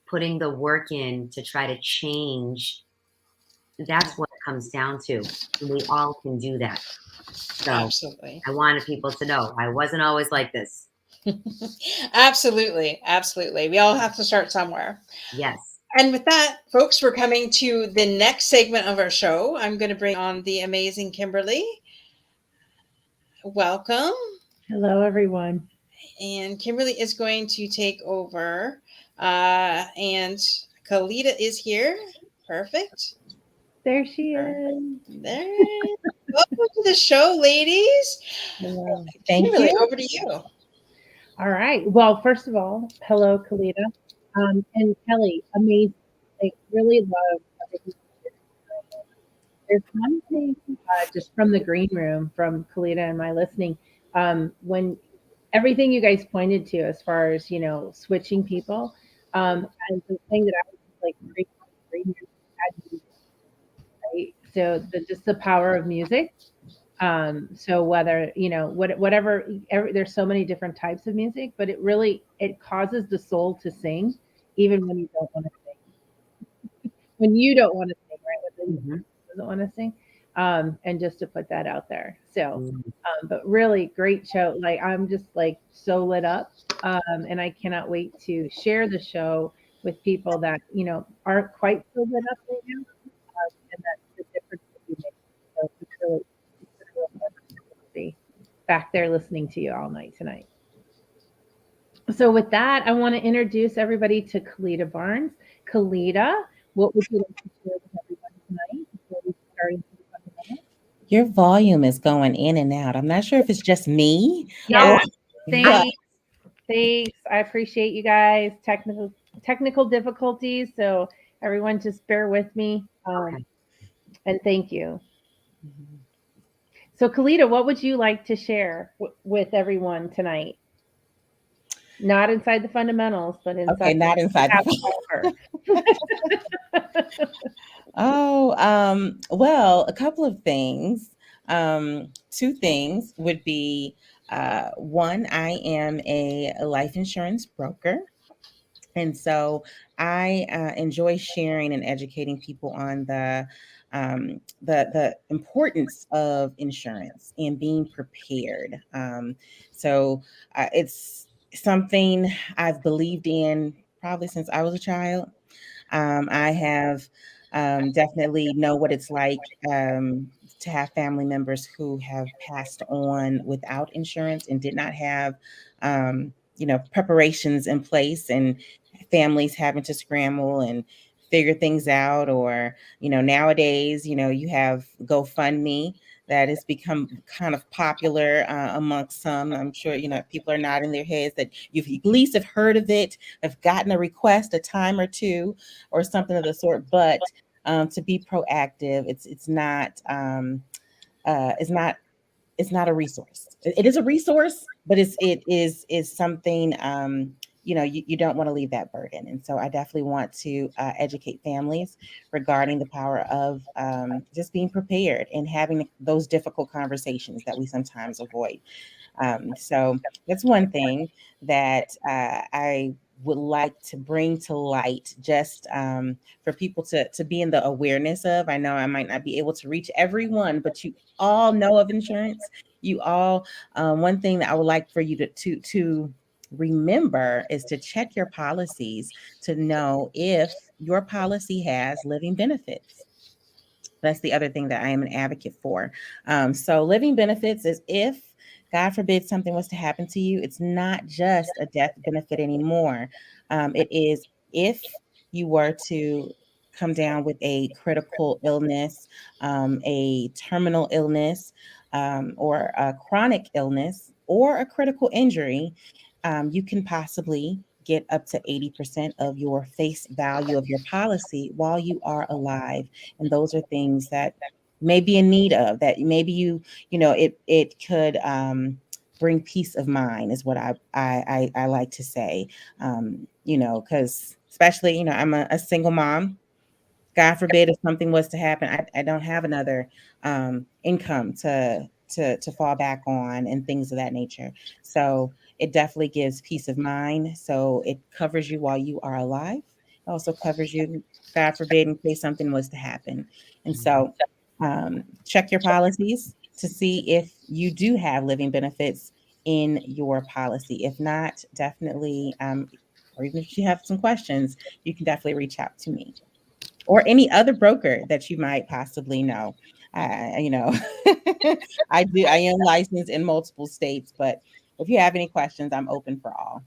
putting the work in to try to change, that's what comes down to. And we all can do that. So Absolutely. I wanted people to know I wasn't always like this. Absolutely. Absolutely. We all have to start somewhere. Yes. And with that, folks, we're coming to the next segment of our show. I'm going to bring on the amazing Kimberly. Welcome. Hello, everyone. And Kimberly is going to take over. And Kalita is here. Perfect. There she is. There. Welcome to the show, ladies. Hello. Thank Kimberly, you. over to you. All right. Well, first of all, hello, Kalita. And Kelley, amazing. I really love everything you did. There's one thing just from the green room, from Kalita and my listening, when everything you guys pointed to as far as, switching people, and the thing that I was like, great green room had music, right? So just the power of music. So whether whatever, there's so many different types of music, but it causes the soul to sing even when you don't want to sing, when you don't want to sing, right, when the doesn't want to sing. And just to put that out there. So but really great show. Like, I'm just like so lit up, and I cannot wait to share the show with people that aren't quite so lit up right now, and that's the difference that you make. So it's really back there listening to you all night tonight. So with that, I want to introduce everybody to Kalita Barnes. Kalita, what would you like to share with everyone tonight before we start into the fundamentals? Your volume is going in and out. I'm not sure if it's just me. Yeah, or what. thanks. I appreciate you guys. Technical difficulties, so everyone just bear with me. And thank you. So, Kalita, what would you like to share with everyone tonight? Not inside the fundamentals, but inside. Okay, not inside well, a couple of things. Two things would be one, I am a life insurance broker. And so I enjoy sharing and educating people on the importance of insurance and being prepared. So it's something I've believed in probably since I was a child. I have definitely know what it's like to have family members who have passed on without insurance and did not have preparations in place, and families having to scramble and figure things out. Or nowadays you have GoFundMe that has become kind of popular amongst some. I'm sure people are nodding their heads that you've at least have heard of it, have gotten a request a time or two or something of the sort. But to be proactive, it's not it's not a resource. It is a resource, but it is something you don't want to leave that burden. And so I definitely want to educate families regarding the power of just being prepared and having those difficult conversations that we sometimes avoid. So that's one thing that I would like to bring to light, just for people to be in the awareness of. I know I might not be able to reach everyone, but you all know of insurance. You all, one thing that I would like for you to remember is to check your policies to know if your policy has living benefits. That's the other thing that I am an advocate for. So living benefits is if, God forbid, something was to happen to you, it's not just a death benefit anymore. It is if you were to come down with a critical illness, a terminal illness, or a chronic illness, or a critical injury, you can possibly get up to 80% of your face value of your policy while you are alive. And those are things that may be in need of, that maybe it could bring peace of mind, is what I like to say. Because especially, I'm a single mom. God forbid if something was to happen, I don't have another income to fall back on and things of that nature. So it definitely gives peace of mind. So it covers you while you are alive. It also covers you, God forbid, in case something was to happen. And so Check your policies to see if you do have living benefits in your policy. If not, definitely, or even if you have some questions, you can definitely reach out to me or any other broker that you might possibly know. You know, I am licensed in multiple states, but if you have any questions, I'm open for all.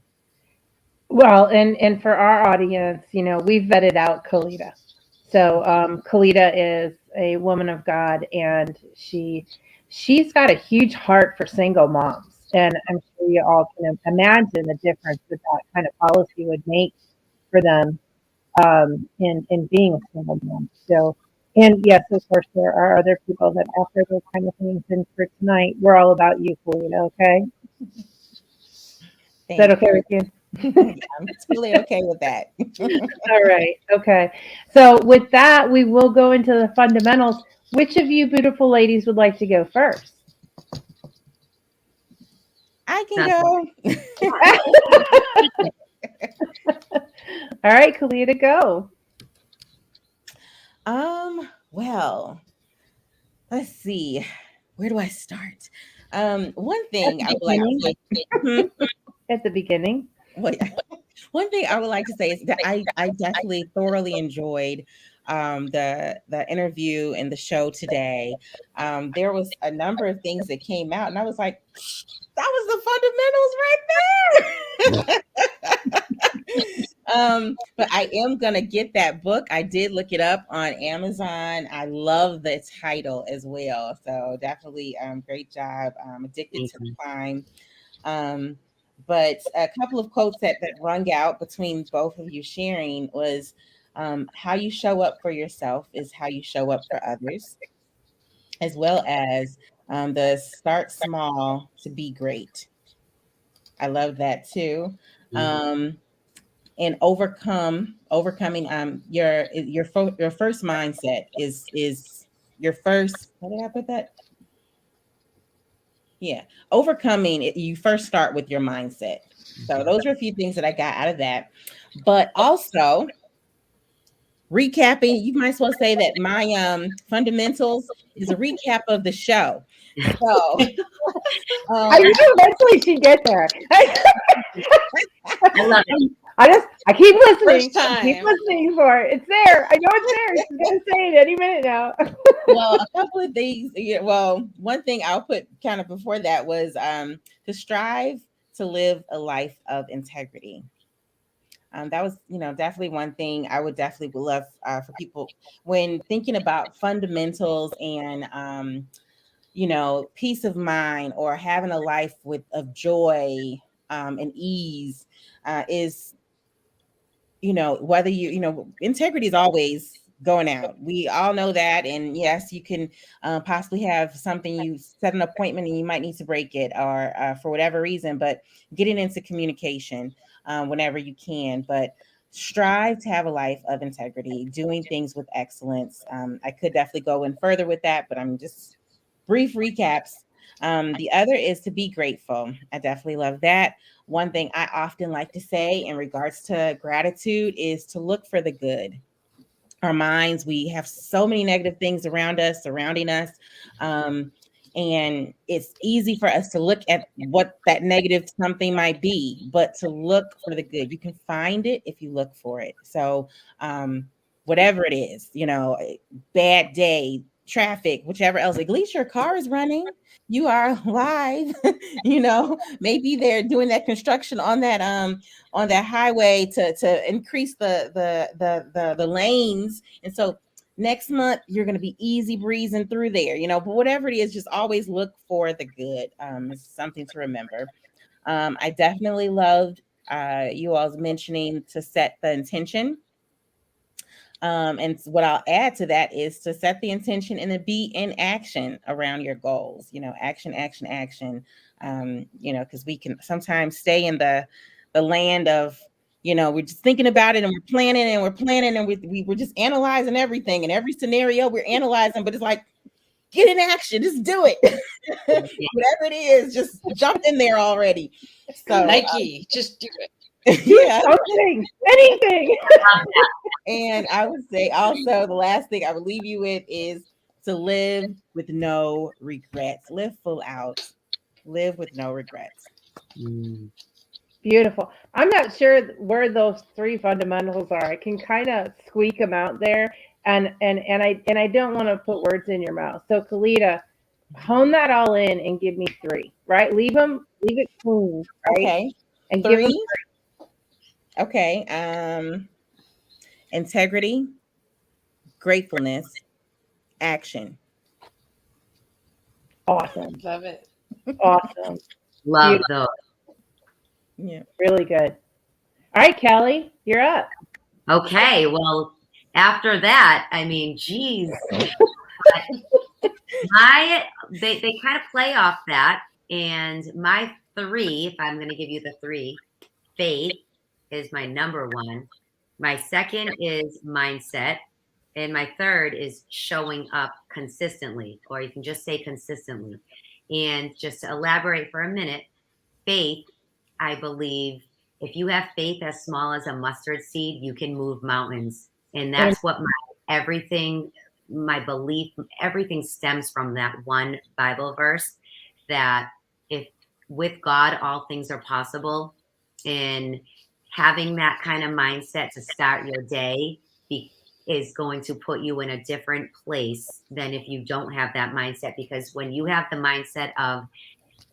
Well, and for our audience, we've vetted out Kalita. So Kalita is a woman of God, and she's got a huge heart for single moms, and I'm sure you all can imagine the difference that kind of policy would make for them in being a single mom. So, and yes, of course, there are other people that offer those kind of things. And for tonight, we're all about you, Kalita. Okay, is that Thank okay you. with you? I'm totally okay with that. All right. Okay. So with that, we will go into the fundamentals. Which of you beautiful ladies would like to go first? I can That's go. All right, Kalita, go. Well, let's see. Where do I start? One At thing the I would like beginning. to say. Hmm? At the beginning. Well, one thing I would like to say is that I definitely thoroughly enjoyed the interview and the show today. There was a number of things that came out, and I was like, that was the fundamentals right there. But I am gonna get that book. I did look it up on Amazon. I love the title as well. So definitely great job. Addicted to the amazing. Climb. Um, but a couple of quotes that rung out between both of you sharing was how you show up for yourself is how you show up for others, as well as the start small to be great. I love that too. Um, and overcoming your first mindset is your first. What did I put that? Yeah, overcoming it, you first start with your mindset. So those are a few things that I got out of that. But also recapping, you might as well say that my fundamentals is a recap of the show. So I um knew eventually she'd get there. I love it. I keep listening. First I keep time. listening for it. It's there. I know it's there. She's gonna say it any minute now. well, a couple of things. Yeah, well, one thing I'll put kind of before that was to strive to live a life of integrity. That was, definitely one thing I would definitely love for people when thinking about fundamentals and, peace of mind or having a life of joy and ease is, whether integrity is always going out. We all know that. And yes, you can possibly have something, you set an appointment and you might need to break it or for whatever reason, but getting into communication whenever you can. But strive to have a life of integrity, doing things with excellence. I could definitely go in further with that, but I'm just brief recaps. The other is to be grateful. I definitely love that. One thing I often like to say in regards to gratitude is to look for the good. Our minds, we have so many negative things around us, surrounding us. Um, and it's easy for us to look at what that negative something might be, but to look for the good. You can find it if you look for it. So, whatever it is, bad day, traffic, whichever else, at least your car is running. You are alive. Maybe they're doing that construction on that highway to increase the lanes. And so next month you're going to be easy breezing through there, but whatever it is, just always look for the good. It's something to remember. I definitely loved you all's mentioning to set the intention. And what I'll add to that is to set the intention and to be in action around your goals, action, action, action. Because we can sometimes stay in the land of, we're just thinking about it and we're planning and we're just analyzing everything and every scenario we're analyzing, but it's like, get in action, just do it. Whatever it is, just jump in there already. So Nike, just do it. yeah. Something, anything. And I would say also the last thing I would leave you with is to live with no regrets. Live full out. Live with no regrets. Mm. Beautiful. I'm not sure where those three fundamentals are. I can kind of squeak them out there, and I don't want to put words in your mouth. So, Kalita, hone that all in and give me three. Right? Leave it clean. Right? Okay. And give them. Three. Okay. Integrity, gratefulness, action. Awesome. Love it. Awesome. Love Beautiful. those. Yeah. Really good. All right, Kelley, you're up. Okay, well, after that, I mean, geez, they kind of play off that, and my three, if I'm going to give you the three, faith is my number one. My second is mindset, and my third is showing up consistently, or you can just say consistently. And just to elaborate for a minute, faith, I believe if you have faith as small as a mustard seed, you can move mountains. And that's what my belief, everything stems from that one Bible verse that if with God, all things are possible. And having that kind of mindset to start your day is going to put you in a different place than if you don't have that mindset. Because when you have the mindset of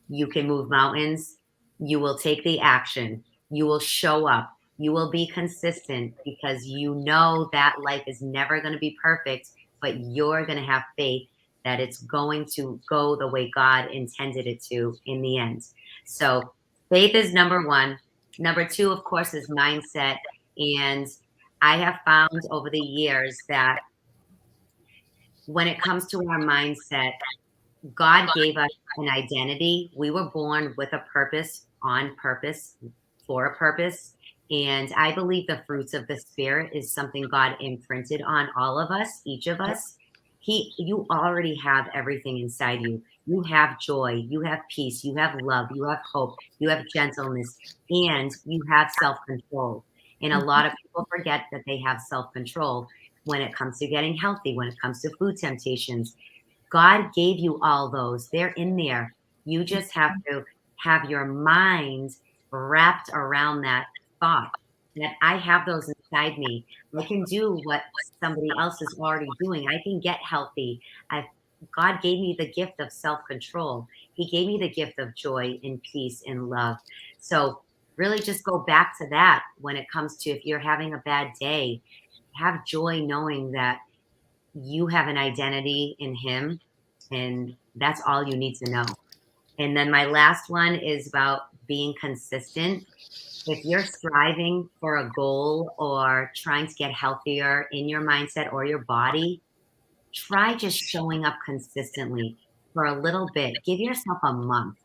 you can move mountains, you will take the action, you will show up, you will be consistent because you know that life is never going to be perfect, but you're going to have faith that it's going to go the way God intended it to in the end. So faith is number one. Number two, of course, is mindset. And I have found over the years that when it comes to our mindset, God gave us an identity. We were born with a purpose, on purpose, for a purpose. And I believe the fruits of the Spirit is something God imprinted on all of us, each of us. You already have everything inside you. You have joy, you have peace, you have love, you have hope, you have gentleness, and you have self-control. And a lot of people forget that they have self-control when it comes to getting healthy, when it comes to food temptations. God gave you all those. They're in there. You just have to have your mind wrapped around that thought that I have those inside me. I can do what somebody else is already doing. I can get healthy. God gave me the gift of self-control. He gave me the gift of joy and peace and love. So really just go back to that when it comes to if you're having a bad day, have joy knowing that you have an identity in him, and that's all you need to know. And then my last one is about being consistent. If you're striving for a goal or trying to get healthier in your mindset or your body, try just showing up consistently for a little bit. Give yourself a month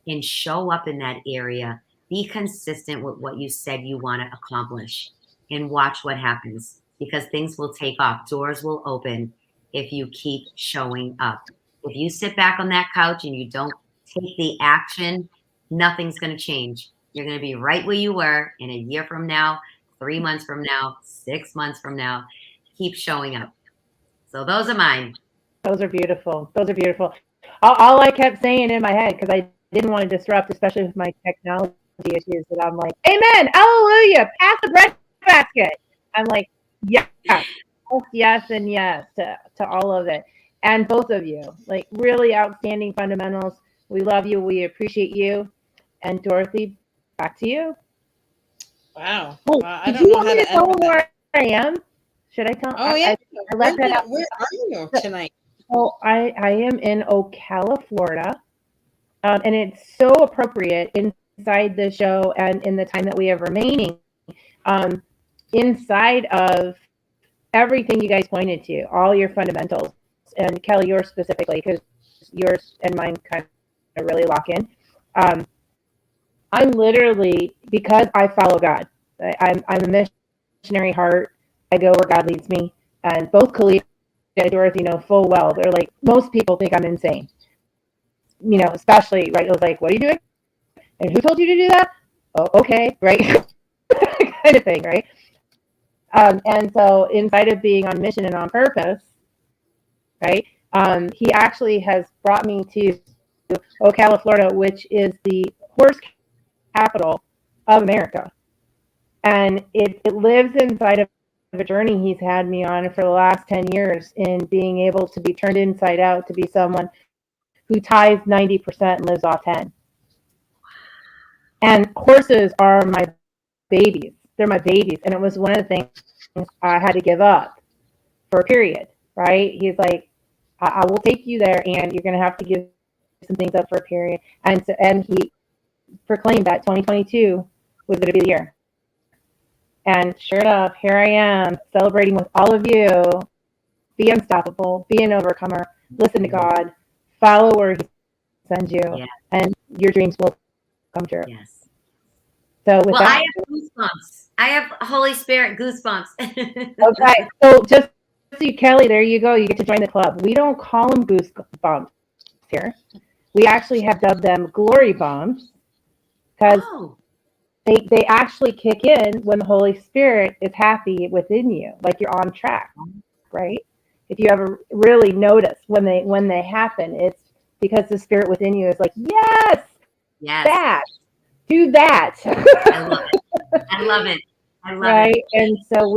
and show up in that area. Be consistent with what you said you want to accomplish and watch what happens, because things will take off. Doors will open if you keep showing up. If you sit back on that couch and you don't take the action, nothing's going to change. You're going to be right where you were in a year from now, 3 months from now, 6 months from now. Keep showing up. So those are mine. Those are beautiful. Those are beautiful. All I kept saying in my head, because I didn't want to disrupt, especially with my technology issues, that I'm like, amen, hallelujah, pass the bread basket. I'm like, yes, yes, and yes to all of it. And both of you, like really outstanding fundamentals. We love you. We appreciate you. And Dorothy, back to you. Wow. Oh, I did don't you know want how me to to tell end them with that. where I am? Should I tell? Oh, yeah. I left that out. Where are you tonight? So I am in Ocala, Florida, and it's so appropriate inside the show and in the time that we have remaining, inside of everything you guys pointed to, all your fundamentals, and Kelley, yours specifically, because yours and mine kind of really lock in. I'm literally, because I follow God, I'm a missionary heart. I go where God leads me, and both Kalita and Dorothy know full well. They're like, most people think I'm insane, especially, right? It was like, what are you doing? And who told you to do that? Oh, okay, right? Kind of thing, right? And so inside of being on mission and on purpose, right, He actually has brought me to Ocala, Florida, which is the horse capital of America. And it lives inside of a journey he's had me on for the last 10 years in being able to be turned inside out to be someone who ties 90% and lives off 10. And horses are my babies. They're my babies. And it was one of the things I had to give up for a period, right? He's like, I will take you there and you're going to have to give some things up for a period. And so, and he proclaimed that 2022 was going to be the year. And sure enough, here I am celebrating with all of you. Be unstoppable, be an overcomer, listen to God, follow where he sends you, and your dreams will come true. Yes. So with that, I have goosebumps. I have Holy Spirit goosebumps. okay, so just see, Kelley, there you go. You get to join the club. We don't call them goosebumps here. We actually have dubbed them glory bumps because they actually kick in when the Holy Spirit is happy within you, like you're on track, right? If you ever really notice when they happen, it's because the Spirit within you is like, yes, that, do that. I love it. I love it. I love right? it. And so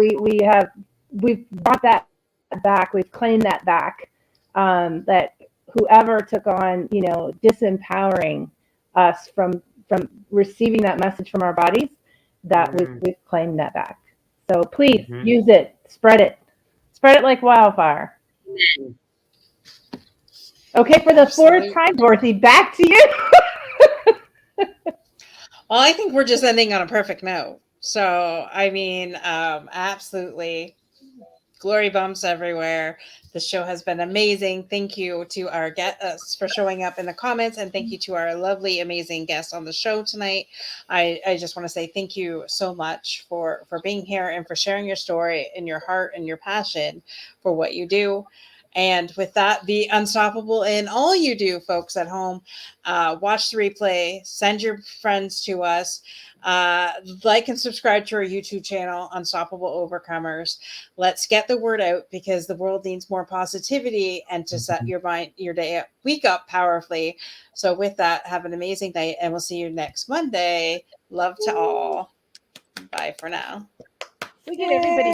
we've brought that back. We've claimed that back. That whoever took on, disempowering us from receiving that message from our bodies, that we've claimed that back. So please use it, spread it like wildfire. Amen. Okay, for the fourth time, Dorothy, back to you. Well, I think we're just ending on a perfect note. So, I mean, absolutely. Glory bumps everywhere. The show has been amazing. Thank you to our guests for showing up in the comments, and thank you to our lovely, amazing guests on the show tonight. I just want to say thank you so much for being here and for sharing your story and your heart and your passion for what you do. And with that, be unstoppable in all you do, folks at home. Watch the replay. Send your friends to us. Like and subscribe to our YouTube channel, Unstoppable Overcomers. Let's get the word out because the world needs more positivity and to set your week up powerfully. So with that, have an amazing night and we'll see you next Monday. Love to all. Bye for now. We give everybody